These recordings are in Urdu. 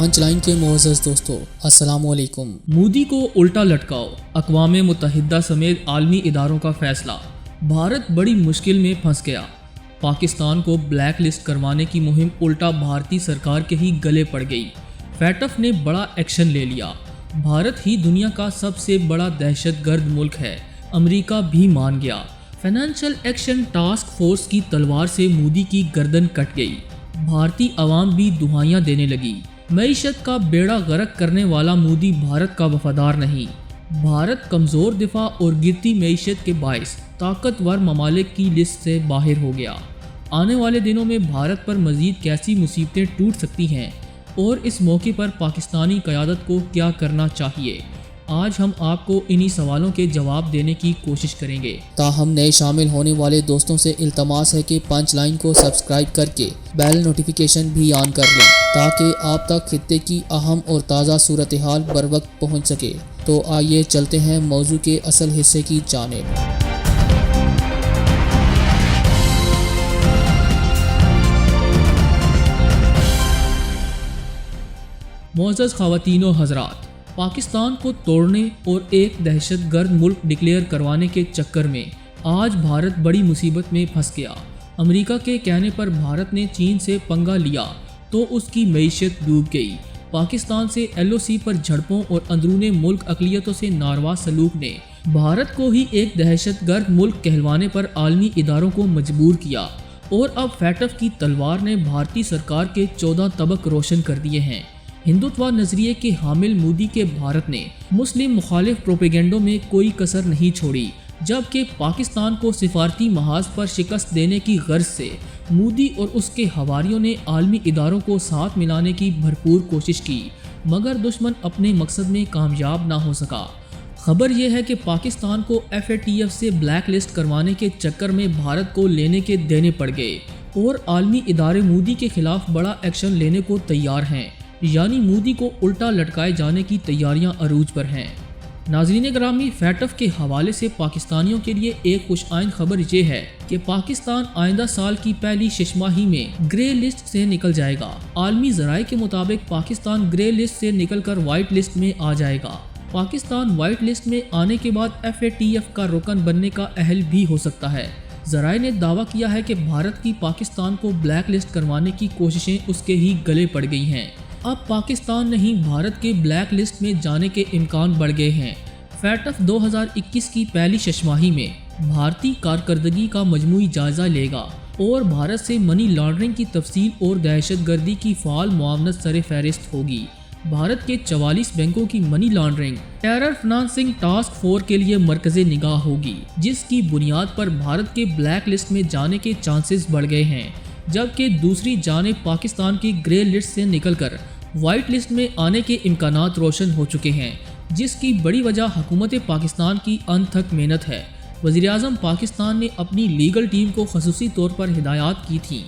پانچ لائن کے معزز دوستو، السلام علیکم۔ مودی کو الٹا لٹکاؤ، اقوام متحدہ سمیت عالمی اداروں کا فیصلہ۔ بھارت بڑی مشکل میں پھنس گیا۔ پاکستان کو بلیک لسٹ کروانے کی مہم الٹا بھارتی سرکار کے ہی گلے پڑ گئی۔ فیٹف نے بڑا ایکشن لے لیا۔ بھارت ہی دنیا کا سب سے بڑا دہشت گرد ملک ہے، امریکہ بھی مان گیا۔ فائنینشل ایکشن ٹاسک فورس کی تلوار سے مودی کی گردن کٹ گئی۔ بھارتی عوام بھی دہائیاں دینے لگی۔ معیشت کا بیڑا غرق کرنے والا مودی بھارت کا وفادار نہیں۔ بھارت کمزور دفاع اور گرتی معیشت کے باعث طاقتور ممالک کی لسٹ سے باہر ہو گیا۔ آنے والے دنوں میں بھارت پر مزید کیسی مصیبتیں ٹوٹ سکتی ہیں اور اس موقع پر پاکستانی قیادت کو کیا کرنا چاہیے، آج ہم آپ کو انہی سوالوں کے جواب دینے کی کوشش کریں گے۔ تاہم نئے شامل ہونے والے دوستوں سے التماس ہے کہ پانچ لائن کو سبسکرائب کر کے بیل نوٹیفیکیشن بھی آن کر لیں تاکہ آپ تک خطے کی اہم اور تازہ صورتحال بر وقت پہنچ سکے۔ تو آئیے چلتے ہیں موضوع کے اصل حصے کی جانب۔ معزز خواتین و حضرات، پاکستان کو توڑنے اور ایک دہشت گرد ملک ڈکلیئر کروانے کے چکر میں آج بھارت بڑی مصیبت میں پھنس گیا۔ امریکہ کے کہنے پر بھارت نے چین سے پنگا لیا تو اس کی معیشت ڈوب گئی۔ پاکستان سے LOC پر جھڑپوں اور اندرون ملک اقلیتوں سے ناروا سلوک نے بھارت کو ہی ایک دہشت گرد ملک کہلوانے پر عالمی اداروں کو مجبور کیا، اور اب فیٹف کی تلوار نے بھارتی سرکار کے 14 طبق روشن کر دیے ہیں۔ ہندوتوا نظریے کے حامل مودی کے بھارت نے مسلم مخالف پروپیگنڈوں میں کوئی کسر نہیں چھوڑی، جبکہ پاکستان کو سفارتی محاذ پر شکست دینے کی غرض سے مودی اور اس کے حواریوں نے عالمی اداروں کو ساتھ ملانے کی بھرپور کوشش کی، مگر دشمن اپنے مقصد میں کامیاب نہ ہو سکا۔ خبر یہ ہے کہ پاکستان کو FATF سے بلیک لسٹ کروانے کے چکر میں بھارت کو لینے کے دینے پڑ گئے، اور عالمی ادارے مودی کے خلاف بڑا ایکشن لینے کو تیار ہیں، یعنی مودی کو الٹا لٹکائے جانے کی تیاریاں عروج پر ہیں۔ ناظرین گرامی، فیٹف کے حوالے سے پاکستانیوں کے لیے ایک خوش آئند خبر یہ ہے کہ پاکستان آئندہ سال کی پہلی شش ماہی میں گرے لسٹ سے نکل جائے گا۔ عالمی ذرائع کے مطابق پاکستان گرے لسٹ سے نکل کر وائٹ لسٹ میں آ جائے گا۔ پاکستان وائٹ لسٹ میں آنے کے بعد FATF کا رکن بننے کا اہل بھی ہو سکتا ہے۔ ذرائع نے دعویٰ کیا ہے کہ بھارت کی پاکستان کو بلیک لسٹ کروانے کی کوششیں اس کے ہی گلے پڑ گئی ہیں۔ اب پاکستان نہیں، بھارت کے بلیک لسٹ میں جانے کے امکان بڑھ گئے ہیں۔ فیٹف 2021 کی پہلی شش ماہی میں بھارتی کارکردگی کا مجموعی جائزہ لے گا اور بھارت سے منی لانڈرنگ کی تفصیل اور دہشت گردی کی فعال معاونت سر فہرست ہوگی۔ بھارت کے 44 بینکوں کی money laundering terror financing task force کے لیے مرکز نگاہ ہوگی، جس کی بنیاد پر بھارت کے بلیک لسٹ میں جانے کے چانسز بڑھ گئے ہیں، جبکہ دوسری جانب پاکستان کی گرے لسٹ سے نکل کر وائٹ لسٹ میں آنے کے امکانات روشن ہو چکے ہیں، جس کی بڑی وجہ حکومت پاکستان کی انتھک محنت ہے۔ وزیراعظم پاکستان نے اپنی لیگل ٹیم کو خصوصی طور پر ہدایات کی تھیں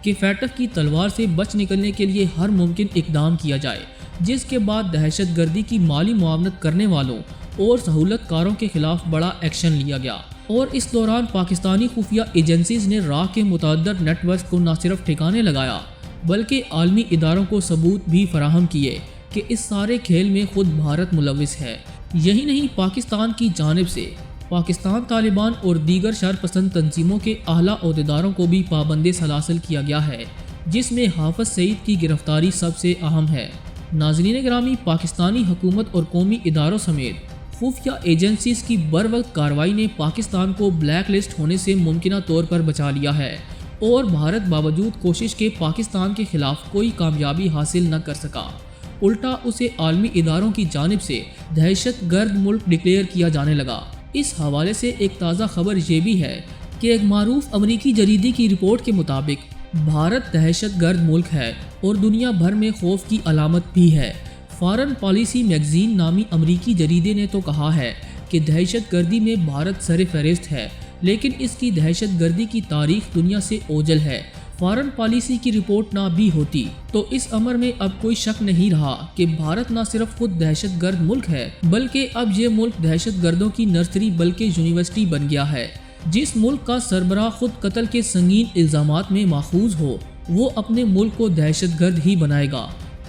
کہ فیٹف کی تلوار سے بچ نکلنے کے لیے ہر ممکن اقدام کیا جائے، جس کے بعد دہشت گردی کی مالی معاونت کرنے والوں اور سہولت کاروں کے خلاف بڑا ایکشن لیا گیا، اور اس دوران پاکستانی خفیہ ایجنسیز نے راہ کے متعدد نیٹ ورکس کو نہ صرف ٹھکانے لگایا بلکہ عالمی اداروں کو ثبوت بھی فراہم کیے کہ اس سارے کھیل میں خود بھارت ملوث ہے۔ یہی نہیں، پاکستان کی جانب سے پاکستان طالبان اور دیگر شرپسند تنظیموں کے اعلیٰ عہدیداروں کو بھی پابند سلاسل کیا گیا ہے، جس میں حافظ سعید کی گرفتاری سب سے اہم ہے۔ ناظرین گرامی، پاکستانی حکومت اور قومی اداروں سمیت خفیہ ایجنسیز کی بر وقت کارروائی نے پاکستان کو بلیک لسٹ ہونے سے ممکنہ طور پر بچا لیا ہے، اور بھارت باوجود کوشش کے پاکستان کے خلاف کوئی کامیابی حاصل نہ کر سکا، الٹا اسے عالمی اداروں کی جانب سے دہشت گرد ملک ڈکلیئر کیا جانے لگا۔ اس حوالے سے ایک تازہ خبر یہ بھی ہے کہ ایک معروف امریکی جریدے کی رپورٹ کے مطابق بھارت دہشت گرد ملک ہے اور دنیا بھر میں خوف کی علامت بھی ہے۔ فارن پالیسی میگزین نامی امریکی جریدے نے تو کہا ہے کہ دہشت گردی میں بھارت سر فہرست ہے، لیکن اس کی دہشت گردی کی تاریخ دنیا سے اوجھل ہے۔ فارن پالیسی کی رپورٹ نہ بھی ہوتی تو اس امر میں اب کوئی شک نہیں رہا کہ بھارت نہ صرف خود دہشت گرد ملک ہے، بلکہ اب یہ ملک دہشت گردوں کی نرسری بلکہ یونیورسٹی بن گیا ہے۔ جس ملک کا سربراہ خود قتل کے سنگین الزامات میں ماخوذ ہو، وہ اپنے ملک کو دہشت گرد ہی بنائے گا۔